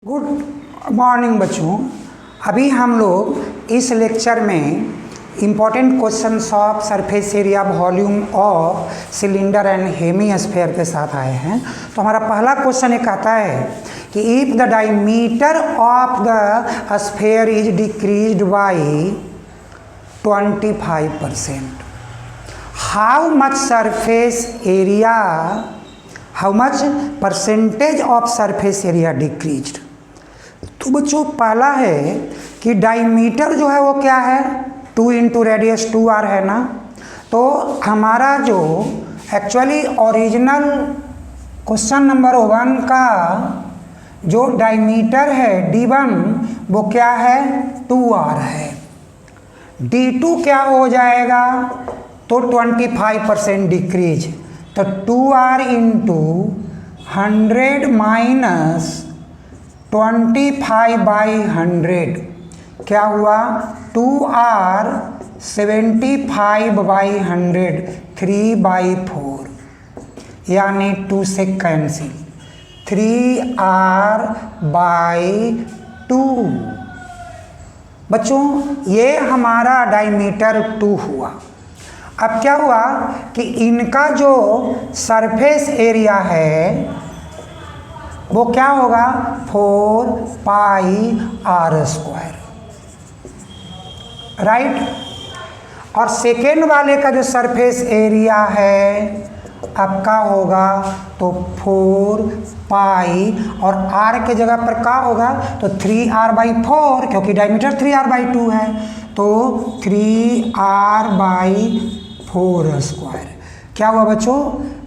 Good morning बच्चों। अभी हम लोग इस लेक्चर में important questions of surface area volume of cylinder and hemisphere के साथ आए हैं। तो हमारा पहला क्वेश्चन ये कहता है कि if the diameter of the sphere is decreased bye 25%, how much surface area, how much percentage of surface area decreased. तो बच्चों पहला है कि डायमीटर जो है वो क्या है, 2 इंटू रेडियस 2r है ना। तो हमारा जो एक्चुअली ओरिजिनल क्वेश्चन नंबर 1 का जो डायमीटर है d1 वो क्या है 2r है। d2 क्या हो जाएगा तो 25% डिक्रीज, तो 2r इंटू 100 माइनस 25/100 क्या हुआ 2r 75/100 3/4 यानी 2 से कैंसिल 3r/2। बच्चों ये हमारा डायमीटर 2 हुआ। अब क्या हुआ कि इनका जो सरफेस एरिया है वो क्या होगा 4πr², राइट। और सेकेंड वाले का जो सरफेस एरिया है आपका होगा तो 4π और r के जगह पर क्या होगा तो 3r/4 क्योंकि डायमीटर 3r/2 है, तो 3r/4²। क्या हुआ बच्चों,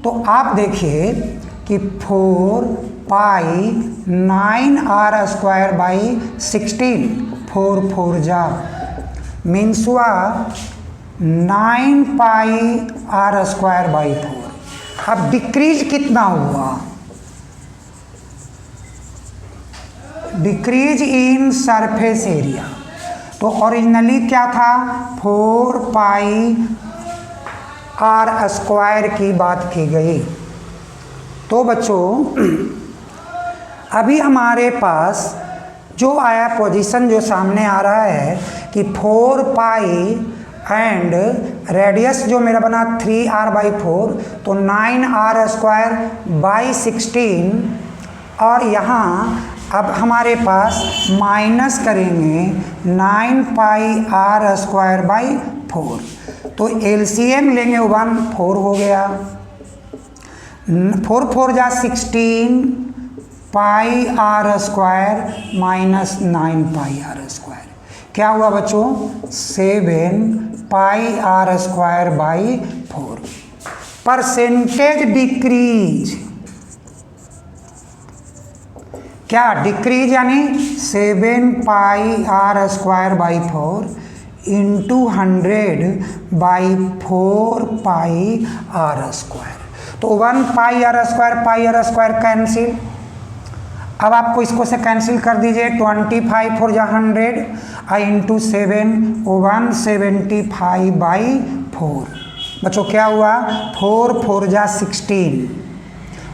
तो आप देखिए कि 4π 9r²/16 4 4 जा मीन्स हुआ 9πr²/4। अब डिक्रीज कितना हुआ, डिक्रीज इन सरफेस एरिया। तो ओरिजिनली क्या था 4πr² की बात की गई। तो बच्चों अभी हमारे पास जो आया पोजीशन जो सामने आ रहा है कि 4π एंड रेडियस जो मेरा बना 3r/4 तो 9r²/16 और यहाँ अब हमारे पास माइनस करेंगे 9πr²/4 तो एलसीएम लेंगे 1 4 हो गया 4 4 जा 16 πr² माइनस 9πr²। क्या हुआ बच्चों 7πr²/4। परसेंटेज डिक्रीज, क्या डिक्रीज यानी 7πr²/4 इंटू 100/4πr²। तो 1πr² कैंसिल। अब आपको इसको से कैंसिल कर दीजिए 25 4 जा 100 इंटू 7 175/4। बच्चों क्या हुआ 4 4 जा 16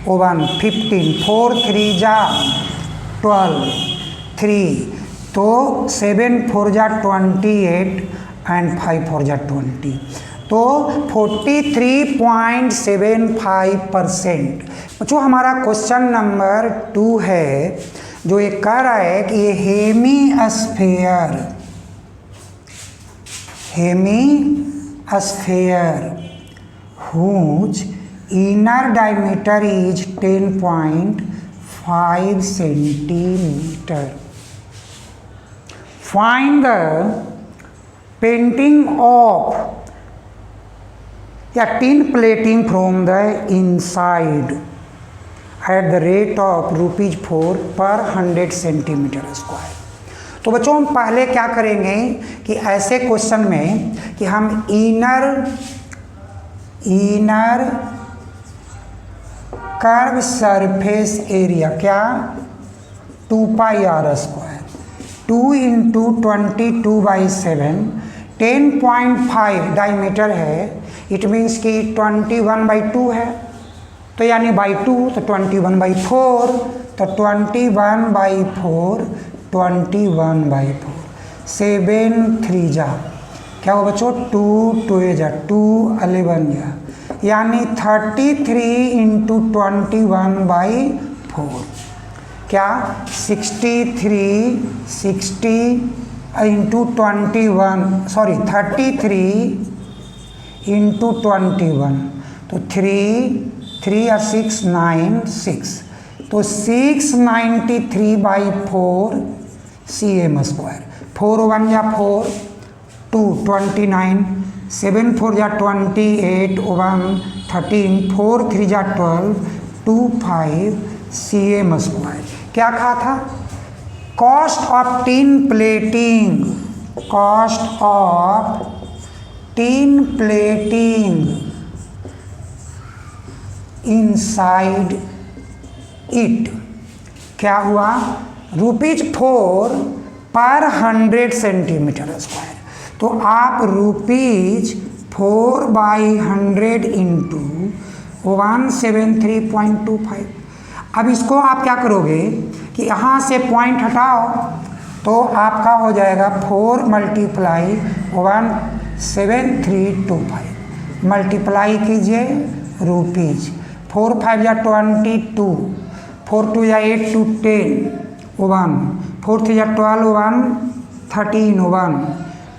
1 15 4 3 जा 12 3 तो 7 4 जा 28 एंड 5 4 जा 20 तो 43.75%। बच्चों हमारा क्वेश्चन नंबर 2 है जो ये कह रहा है कि ये hemisphere whose inner diameter is 10.5 centimeter. Find the painting of या tin plating from the inside at the rate of ₹4/100 cm²। तो बच्चों हम पहले क्या करेंगे कि ऐसे क्वेश्चन में कि हम इनर कर्व सरफेस एरिया क्या 2πr², 2 इंटू 22/7 10.5 डायमीटर है, इट मीन्स कि 21/2 है तो यानी बाई 2 तो 21/4 तो 21/4, 21/4, 7 3 जा क्या हो बच्चों, 2 2 जा 2 11 जा, यानी 33 × 21/4 क्या 63 60 × 21, सॉरी 33 × 21, तो 3 और 6 9 6, तो 693/4 cm²। 4 1 जा 4, 2 29, 7 4 जा 28, 1 13, 4 3 जा 12, 2 5 cm²। क्या कहा था, cost of tin plating, cost of tin plating inside it क्या हुआ, ₹4 पर 100 सेंटीमीटर स्क्वायर। तो आप ₹4/100 इंटू 173.25। अब इसको आप क्या करोगे कि यहाँ से पॉइंट हटाओ तो आपका हो जाएगा 4 × 17325, मल्टीप्लाई कीजिए रुपीज, 4 5 जा 22, 4 2 जा 8 2 10, 1 4 3 जा 12, 1 13, 1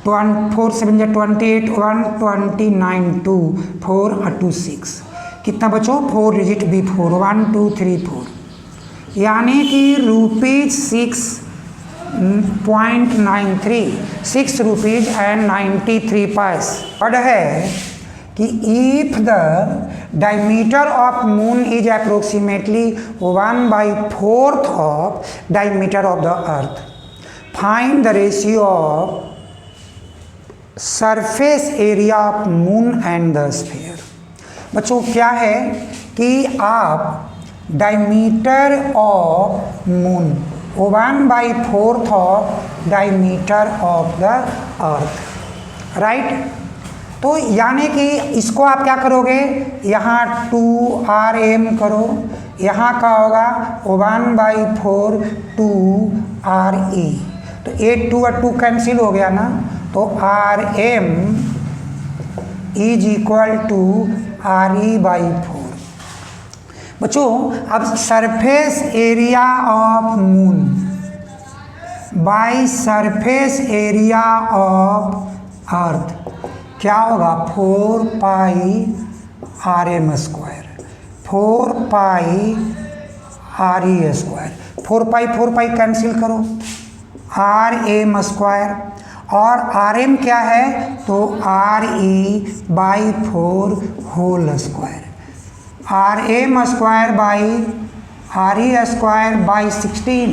4 7 जा 28, 1 29, 2 4 2 6, कितना बचो 4 डिजिट B4, 1 2 3 4, यानी कि ₹6.93, ₹6.93 वर्ड है कि if the diameter of moon is approximately 1/4 of diameter of the earth, find the ratio of surface area of moon and the sphere. बच्चों क्या है कि आप diameter of moon 1/4 of diameter of the earth, right. तो यानी कि इसको आप क्या करोगे, यहाँ 2rm करो, यहाँ का होगा 1/4 2re, तो 8 2 और 2 कैंसिल हो गया ना, तो rm = re/4। बच्चों अब surface area of moon by surface area of earth क्या होगा, 4πrm², 4πre², 4π कैंसिल करो, rm² और rm क्या है, तो re/4 होल स्क्वायर, rm²/re²/16,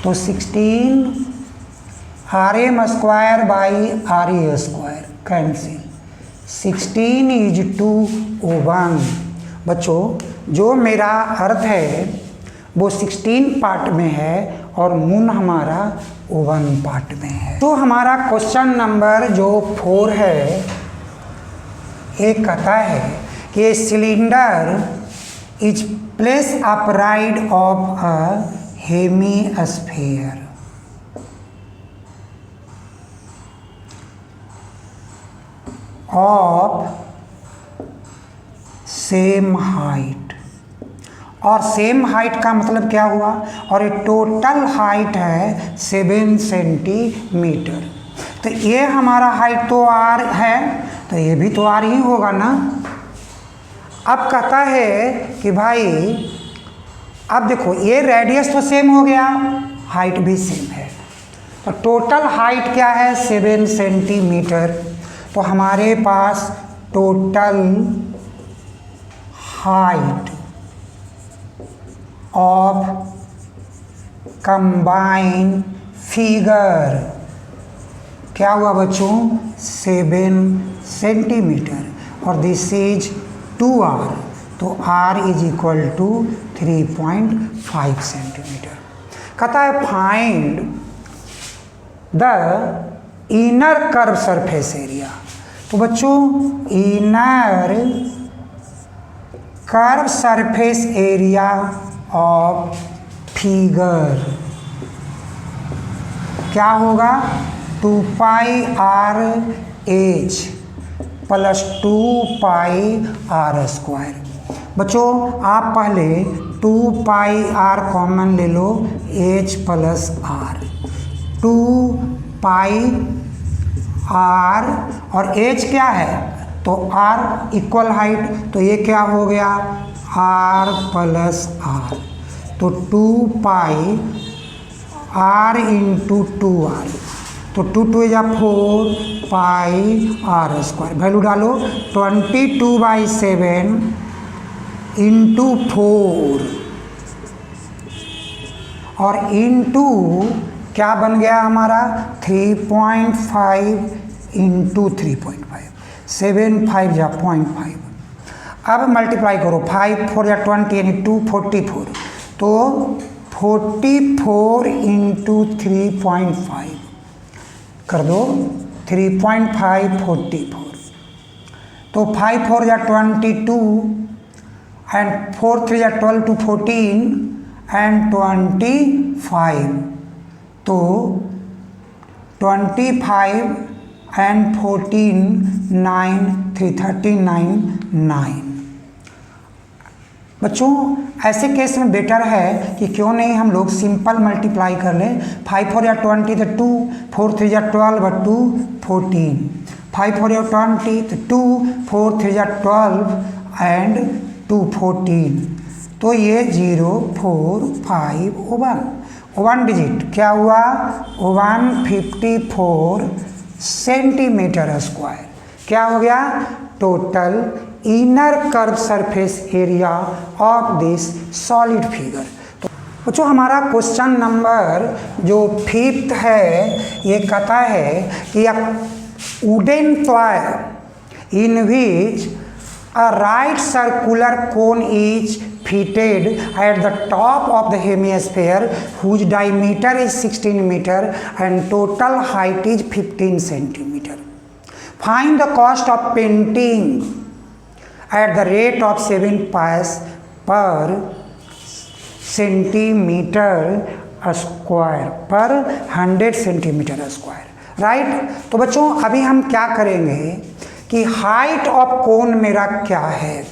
तो 16 rm²/re² कैंसिल, 16 = 1। बच्चों जो मेरा अर्थ है वो 16 पार्ट में है और मून हमारा 1 पार्ट में है। तो हमारा क्वेश्चन नंबर जो 4 है, एक कहता है कि cylinder is place upright of a hemisphere of same height, और सेम हाइट का मतलब क्या हुआ, और ये टोटल हाइट है 7 सेंटीमीटर। तो ये हमारा हाइट तो r है, तो ये भी तो r ही होगा ना। अब कहता है कि भाई अब देखो ये रेडियस तो सेम हो गया, हाइट भी सेम है, तो टोटल हाइट क्या है 7 सेंटीमीटर। तो हमारे पास total height of combine figure क्या हुआ बच्चों, 7 सेंटीमीटर, और दिस इज 2r, तो r = 3.5 सेंटीमीटर। कहता है find the inner curve surface area. तो बच्चों inner curve surface area of figure क्या होगा 2 pi r h plus 2 pi r square. बच्चों आप पहले 2 पाई आर कॉमन ले लो, h plus r, 2 pi r और एच क्या है तो आर इक्वल हाइट, तो ये क्या हो गया आर प्लस आर, तो 2 पाई आर इंटू 2r, तो 2 2 या 4 पाई आर स्क्वायर। वैल्यू डालो 22/7 इंटू 4 और इंटू क्या बन गया हमारा 3.5 इंटू 3.5, 7 5 या 0.5। अब मल्टीप्लाई करो 5 4 या 20 यानी 244, तो 44 इंटू 3.5 कर दो 3.5 44, तो 5 4 या 22 एंड 4 3 या 12 to 14 एंड 25, तो 25 एंड 14 9 3 39 9। बच्चों ऐसे केस में बेटर है कि क्यों नहीं हम लोग सिंपल मल्टीप्लाई कर लें। 5 4 या 20 तो 2, 4 3 या 12 और 2 14, 5 4 या 20 तो 2, 4 3 या 12 एंड 2 14, तो ये 0 4 5 1 डिजिट क्या हुआ 154 सेंटीमीटर स्क्वायर। क्या हो गया total inner curve surface area of this solid figure. तो बच्चों हमारा क्वेश्चन नंबर जो 5th है, ये कहता है कि a wooden toy in which a right circular cone is fitted at the top of the hemisphere whose diameter is 16 meter and total height is 15 centimeter. Find the cost of painting at the rate of 7 paise per centimeter square per 100 centimeter square. Right तो बच्चों अभी हम क्या करेंगे कि height of cone मेरा क्या है,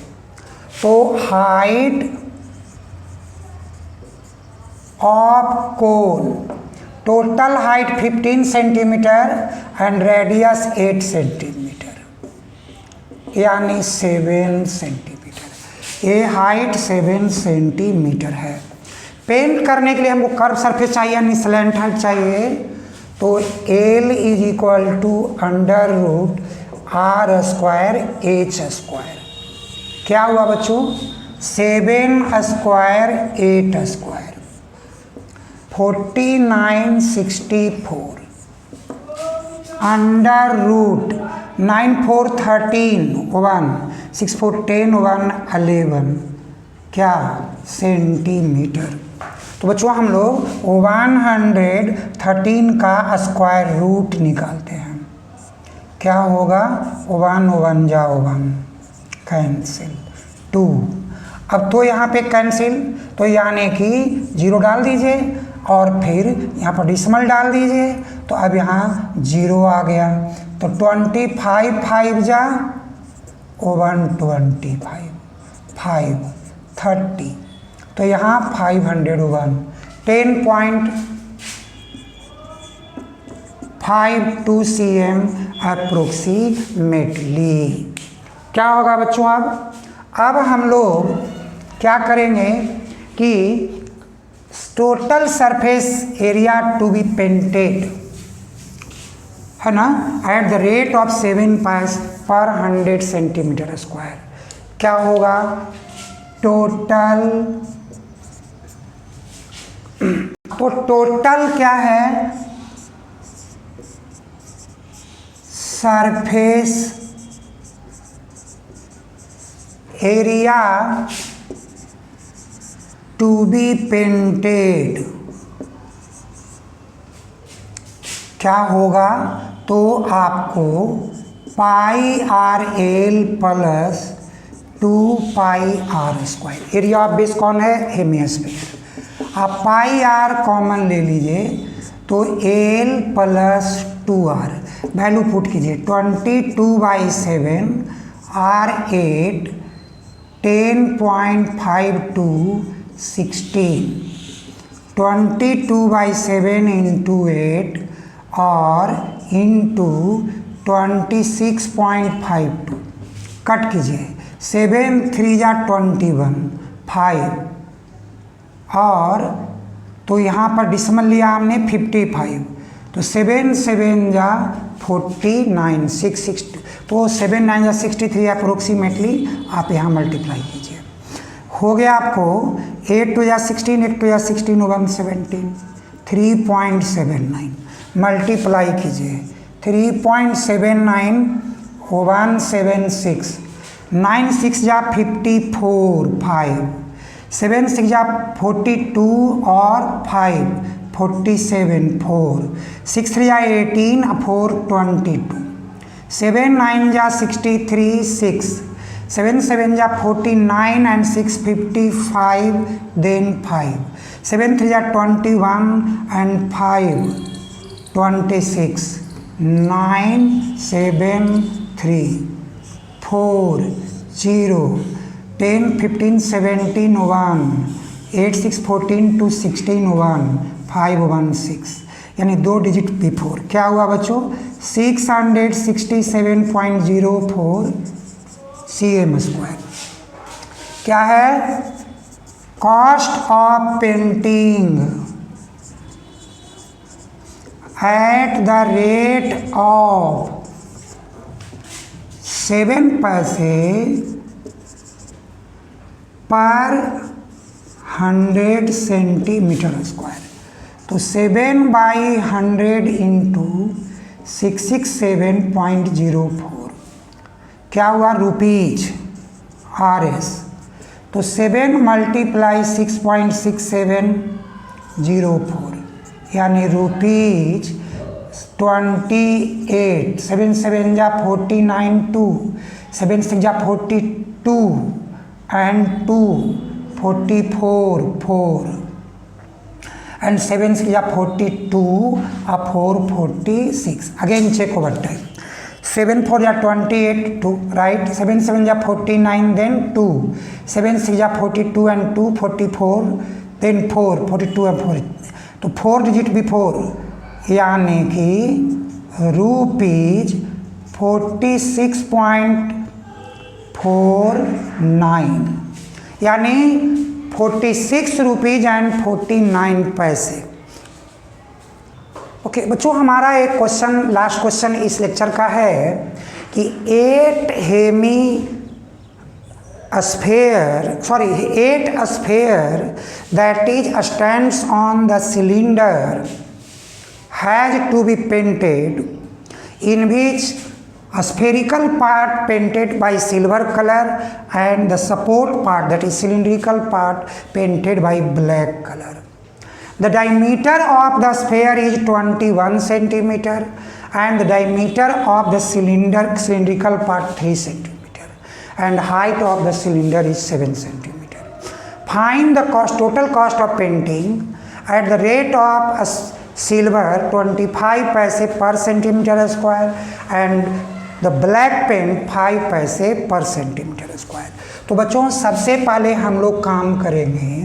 तो height of cone total height 15 centimetre and radius 8 centimetre यानी 7 सेंटीमीटर। ये हाइट 7 सेंटीमीटर है। पेंट करने के लिए हमको कर्व सरफेस चाहिए यानी स्लैंट हाइट चाहिए, तो L is equal to under root R square H square. क्या हुआ बच्चों 7 स्क्वायर 8 स्क्वायर 4964 अंडर रूट 9 4 13 1 6 4 10 1 11 क्या सेंटीमीटर। तो बच्चों हम लोग 113 का स्क्वायर रूट निकालते हैं। क्या होगा 1 1 जाओ 1 कैंसिल 2। अब तो यहाँ पे कैंसिल, तो यानी कि 0 डाल दीजिए और फिर यहाँ पर डिसमल डाल दीजिए, तो अब यहाँ 0 आ गया। तो 25 5 जा 125 5 30, तो यहाँ 501 10.52 cm अप्रोक्सीमेटली। क्या होगा बच्चों अब हम लोग क्या करेंगे कि total surface area to be painted है ना at the rate of 7 paise पर 100 सेंटीमीटर स्क्वायर। क्या होगा टोटल, तो टोटल क्या है surface area to be painted क्या होगा, तो आपको pi r l plus 2 pi r square. Area of base कौन है हेमिस्फीयर। आप पाई आर कॉमन ले लीजिए तो L plus 2r value put कीजिए 22/7 R8 10.52 16 22/7 इंटू 8 और इंटू 26.52 कट कीजिए 7 3 जा 21 5 और तो यहाँ पर डिसमल लिया हमने 55 तो 7 7 जा 49 6 तो 7 9 जा 63 अप्रोक्सीमेटली आप यहाँ मल्टीप्लाई कीजिए। हो गया आपको 8 2 जा 16 8 2 जा 16 117 3.79 मल्टीप्लाई कीजिए 3.79 176 9 6 जा 54 5 7 6 जा 42 और 5 47 4 6 3 जा 18 4 22 7 9 जा 63 6 7 7 जा 49 and 6 55 then 5 7 3 जा 21 and 5 26 9 7 3 4 0 10 15 17 1 8 6 14 2 16 1 5 1 6 यानी 2 डिजिट बिफोर क्या हुआ बच्चों 667.04 cm²। क्या है cost of painting eight the rate of 7 पैसे पर 100 सेंटीमीटर स्क्वायर तो 7/100 इंटू 667.04 क्या हुआ रुपीज RS तो 7 × 6.6704 यानी रुपीज 28 7 7 जा 49 2 7 6 जा 42 and 2 44 4 and 7 6 जा 42 और 4 46 अगेन चेक ओवर टाइम 7 4 जा 28 2 राइट 7 7 जा 49 then 2 7 6 जा 42 and 2 44 then 4 42 and 4 तो 4 डिजिट बिफोर यानी कि रुपीज 46.49 यानी 46 रुपीज एंड 49 पैसे। ओके बच्चों हमारा एक क्वेश्चन लास्ट क्वेश्चन इस लेक्चर का है कि 8 sphere that is stands on the cylinder has to be painted in which a spherical part painted by silver color and the support part that is cylindrical part painted by black color. The diameter of the sphere is 21 centimeter and the diameter of the cylindrical part 3 centimeter and height of the cylinder is 7 centimeter. Find the total cost of painting at the rate of silver 25 paise per centimeter square and the black paint 5 पैसे पर centimetre square. तो बच्चों सबसे पहले हम लोग काम करेंगे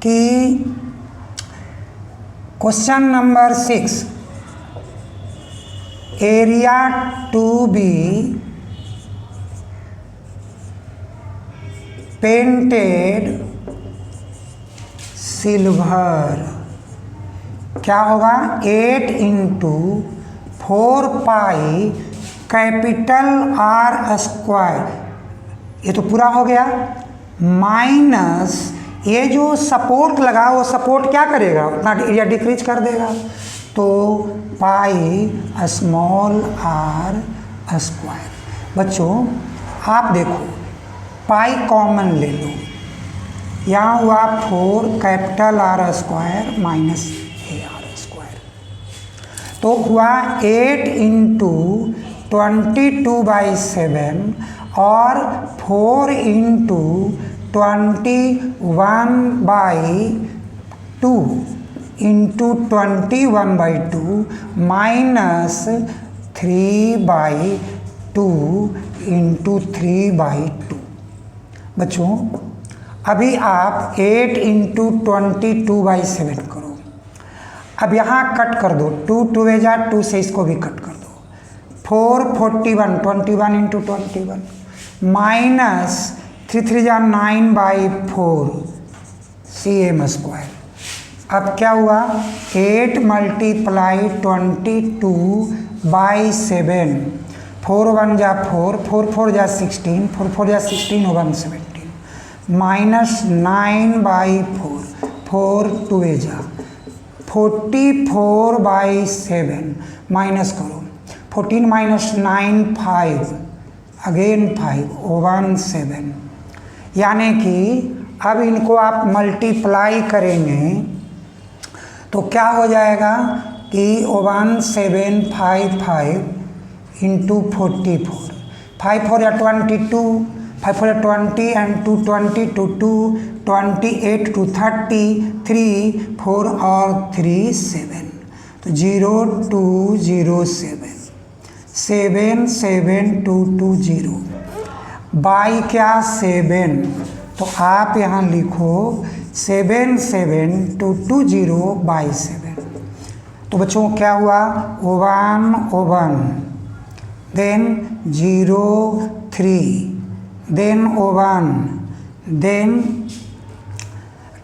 कि question number 6 area to be painted silver क्या होगा 8 × 4 पाई कैपिटल R स्क्वायर ये तो पूरा हो गया माइनस ये जो सपोर्ट लगा वो सपोर्ट क्या करेगा उतना एरिया डिक्रीज कर देगा तो पाई स्मॉल r स्क्वायर। बच्चों आप देखो पाई कॉमन ले लो यहाँ हुआ 4 capital R square minus AR square तो हुआ 8 × 22/7 और 4 × 21 2 इंटू 21/2 माइनस 3/2 इंटू 3/2। बच्चों अभी आप 8 इंटू 22/7 करो। अब यहाँ कट कर दो, 2 2 जा 2 से इसको भी कट कर दो। 4 41 21 इंटू 21 माइनस 3 3 जा 9/4 cm²। अब क्या हुआ, 8 मल्टीप्लाई 22/7, 4 1 जा 4, 4 4 जा 16, 4 4 जा 16 1 17 माइनस 9/4, 4 2 जा 44/7 माइनस करो, 14 माइनस 9 5 अगेन 5 1 7। यानी कि अब इनको आप मल्टीप्लाई करेंगे तो क्या हो जाएगा कि 1755 इंटू 44, 5 4 या 22, 5 4 या 20 एंड 2 20 2 2 28 2 30 3 4 और 3 7, तो 0 2 0 7 7 7 2 2 0 बाई क्या 7, तो आप यहाँ लिखो 7 7 2 2 0/7। तो बच्चों क्या हुआ, 1 1 देन 0 3 देन 1 देन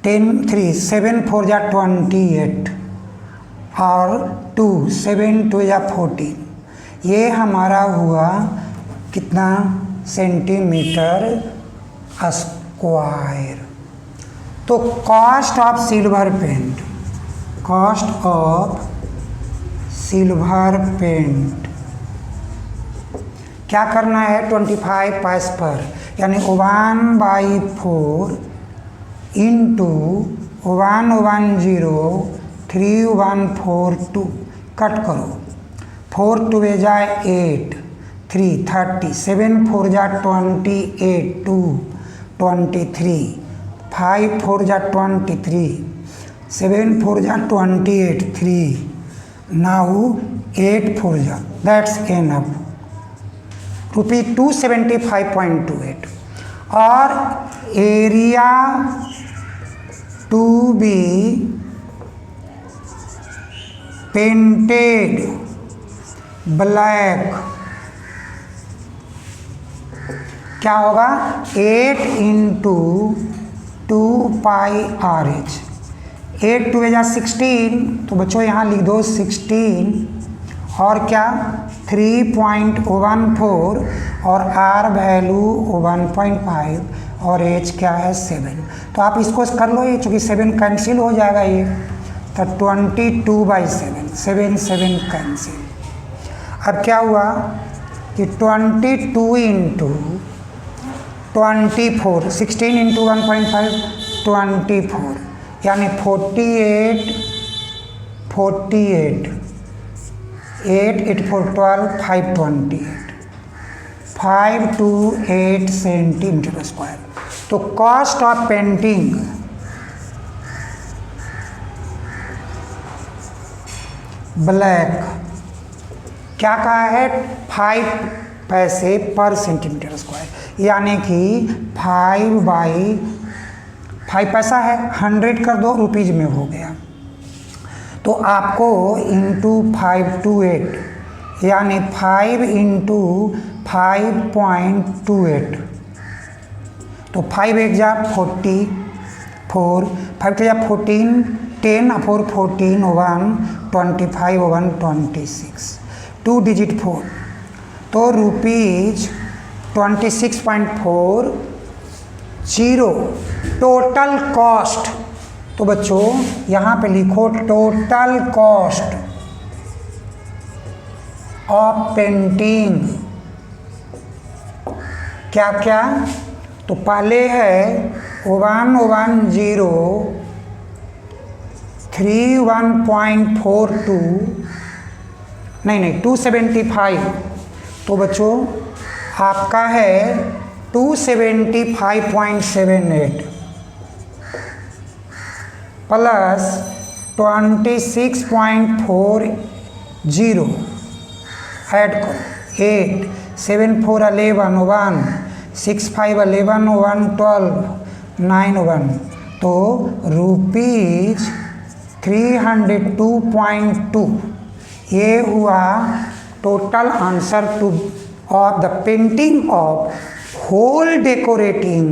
10 3 7 4 जा 28 और 2 7 2 जा 14। ये हमारा हुआ कितना, सेंटीमीटर स्क्वायर। तो cost of silver paint, cost of silver paint क्या करना है, 25 पैस पर, यानी 1/4 इंटू 110 3142 कट करो, 4 2 जा 8 3 30 7 4 जा 28 2 23 5 4 जा 23 7 4 जा 28 3 नाउ 8 4 जा, दैट्स एनफ ₹275.28। और area to be painted black क्या होगा, 8 इंटू 2πRH, 8 2 जा 16, तो बच्चों यहाँ लिख दो 16 और क्या 3.14 और R वैल्यू 1.5 और H क्या है 7। तो आप इसको कर लो, ये चूँकि 7 कैंसिल हो जाएगा ये, तो 22/7 7 7 कैंसिल। अब क्या हुआ कि 22 इंटू 24 16 इंटू 1.5 24 यानी 48 8 8 4 12 528 528 सेंटीमीटर स्क्वायर। तो कॉस्ट ऑफ पेंटिंग ब्लैक क्या कहा है, 5 पैसे पर सेंटीमीटर स्क्वायर, यानी कि 5 पैसा है, 100 कर दो रुपीज़ में हो गया। तो आपको इंटू 528 यानी 5 इंटू 5.28, तो 5 1 जा 44 5 2 जा 14 10 4 14 1 25 1 26 2 डिजिट 4, तो ₹26.40 टोटल कॉस्ट। तो बच्चों यहाँ पे लिखो टोटल कॉस्ट ऑफ पेंटिंग क्या क्या, तो पहले है 110 31.42 नहीं 275, तो बच्चों आपका है 275.78 प्लस 26.40 ऐड करो। 8 7 4 11 1 6 5 11 1 12 9 1 तो ₹302.2 ये हुआ total answer to of the painting of whole decorating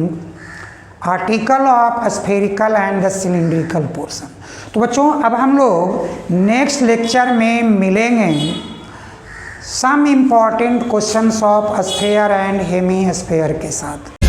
article of spherical and the cylindrical portion. तो बच्चों अब हम लोग नेक्स्ट लेक्चर में मिलेंगे some important questions of sphere and hemisphere के साथ।